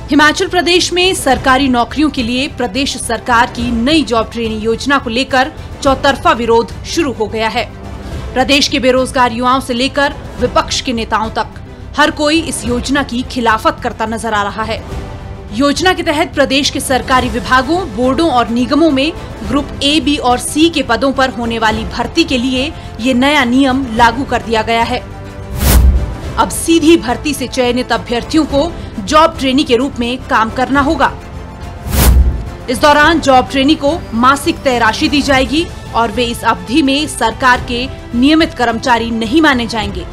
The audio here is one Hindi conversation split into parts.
हिमाचल प्रदेश में सरकारी नौकरियों के लिए प्रदेश सरकार की नई जॉब ट्रेनिंग योजना को लेकर चौतरफा विरोध शुरू हो गया है। प्रदेश के बेरोजगार युवाओं से लेकर विपक्ष के नेताओं तक हर कोई इस योजना की खिलाफत करता नजर आ रहा है। योजना के तहत प्रदेश के सरकारी विभागों, बोर्डों और निगमों में ग्रुप ए, बी और सी के पदों पर होने वाली भर्ती के लिए ये नया नियम लागू कर दिया गया है। अब सीधी भर्ती से चयनित अभ्यर्थियों को जॉब ट्रेनी के रूप में काम करना होगा। इस दौरान जॉब ट्रेनी को मासिक तय राशि दी जाएगी और वे इस अवधि में सरकार के नियमित कर्मचारी नहीं माने जाएंगे।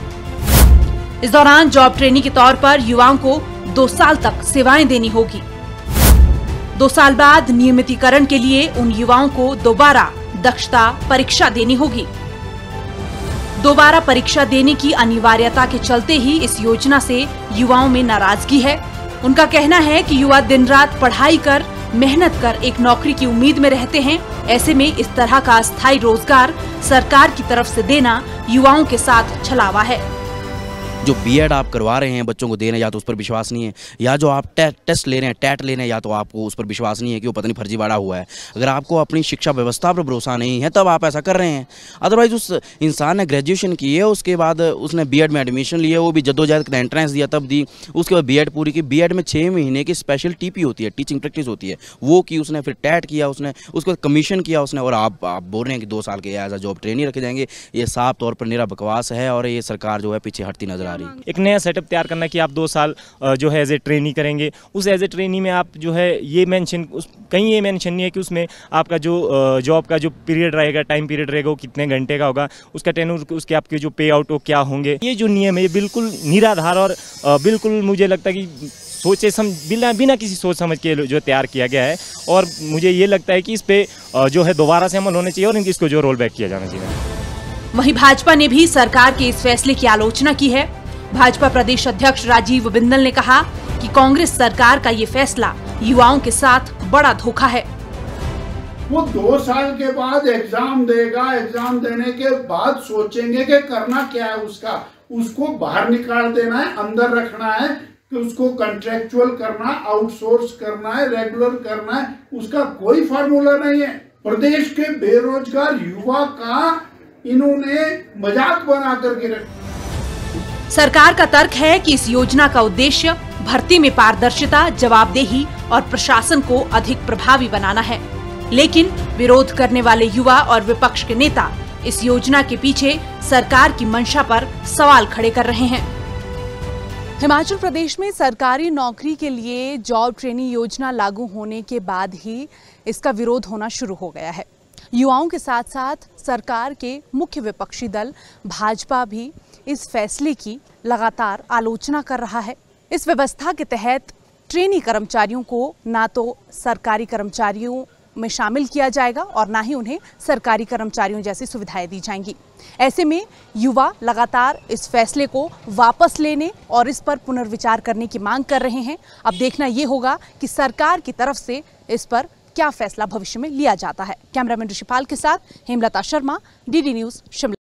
इस दौरान जॉब ट्रेनी के तौर पर युवाओं को 2 साल तक सेवाएं देनी होगी। 2 साल बाद नियमितीकरण के लिए उन युवाओं को दोबारा दक्षता परीक्षा देनी होगी। दोबारा परीक्षा देने की अनिवार्यता के चलते ही इस योजना से युवाओं में नाराजगी है। उनका कहना है कि युवा दिन रात पढ़ाई कर, मेहनत कर एक नौकरी की उम्मीद में रहते हैं। ऐसे में इस तरह का अस्थायी रोजगार सरकार की तरफ से देना युवाओं के साथ छलावा है। जो बीएड आप करवा रहे हैं बच्चों को देने, या तो उस पर विश्वास नहीं है, या जो आप टेस्ट ले रहे हैं, टैट ले रहे हैं, या तो आपको उस पर विश्वास नहीं है कि वो पता नहीं फर्जीवाड़ा हुआ है। अगर आपको अपनी शिक्षा व्यवस्था पर भरोसा नहीं है तब आप ऐसा कर रहे हैं। अदरवाइज उस इंसान ने ग्रेजुएशन की है, उसके बाद उसने बीएड में एडमिशन लिया, वो भी जद्दोजहद का एंट्रेंस दिया, तब दी, उसके बाद बीएड पूरी की। बीएड में 6 महीने की स्पेशल टीपी होती है, टीचिंग प्रैक्टिस होती है, वो की उसने, फिर टैट किया उसने, उसके बाद कमीशन किया उसने, और आप बोल रहे हैं कि 2 साल के एज अ जॉब ट्रेनी रखे जाएंगे। ये साफ तौर पर निरा बकवास है और ये सरकार जो है पीछे हटती नजर आ रही है। एक नया सेटअप तैयार करना कि आप 2 साल जो है एज ए ट्रेनी करेंगे। उस एज ए ट्रेनी में आप जो है ये मेंशन, कहीं ये मेंशन नहीं है कि उसमें आपका जो जॉब का जो पीरियड रहेगा, टाइम पीरियड रहेगा, वो कितने घंटे का होगा, उसका टेन्योर, उसके आपके जो पे आउट वो क्या होंगे। ये जो नियम है ये बिल्कुल निराधार और बिल्कुल मुझे लगता है कि सोचे बिना किसी सोच समझ के जो तैयार किया गया है। और मुझे ये लगता है कि इस पे जो है दोबारा से अमल होने चाहिए और इसको जो रोल बैक किया जाना चाहिए। वहीं भाजपा ने भी सरकार के इस फैसले की आलोचना की है। भाजपा प्रदेश अध्यक्ष राजीव बिंदल ने कहा कि कांग्रेस सरकार का ये फैसला युवाओं के साथ बड़ा धोखा है। वो 2 साल के बाद एग्जाम देगा, एग्जाम देने के बाद सोचेंगे कि करना क्या है उसको बाहर निकाल देना है, अंदर रखना है, कि उसको कॉन्ट्रेक्चुअल करना, आउटसोर्स करना है, रेगुलर करना है, उसका कोई फार्मूला नहीं है। प्रदेश के बेरोजगार युवा का इन्होंने मजाक बना करके रखा। सरकार का तर्क है कि इस योजना का उद्देश्य भर्ती में पारदर्शिता, जवाबदेही और प्रशासन को अधिक प्रभावी बनाना है। लेकिन विरोध करने वाले युवा और विपक्ष के नेता इस योजना के पीछे सरकार की मंशा पर सवाल खड़े कर रहे हैं। हिमाचल प्रदेश में सरकारी नौकरी के लिए जॉब ट्रेनिंग योजना लागू होने के बाद ही इसका विरोध होना शुरू हो गया है। युवाओं के साथ साथ सरकार के मुख्य विपक्षी दल भाजपा भी इस फैसले की लगातार आलोचना कर रहा है। इस व्यवस्था के तहत ट्रेनी कर्मचारियों को ना तो सरकारी कर्मचारियों में शामिल किया जाएगा और ना ही उन्हें सरकारी कर्मचारियों जैसी सुविधाएं दी जाएंगी। ऐसे में युवा लगातार इस फैसले को वापस लेने और इस पर पुनर्विचार करने की मांग कर रहे हैं। अब देखना ये होगा कि सरकार की तरफ से इस पर क्या फैसला भविष्य में लिया जाता है। कैमरामैन ऋषिपाल के साथ हेमलता शर्मा, डीडी न्यूज़, शिमला।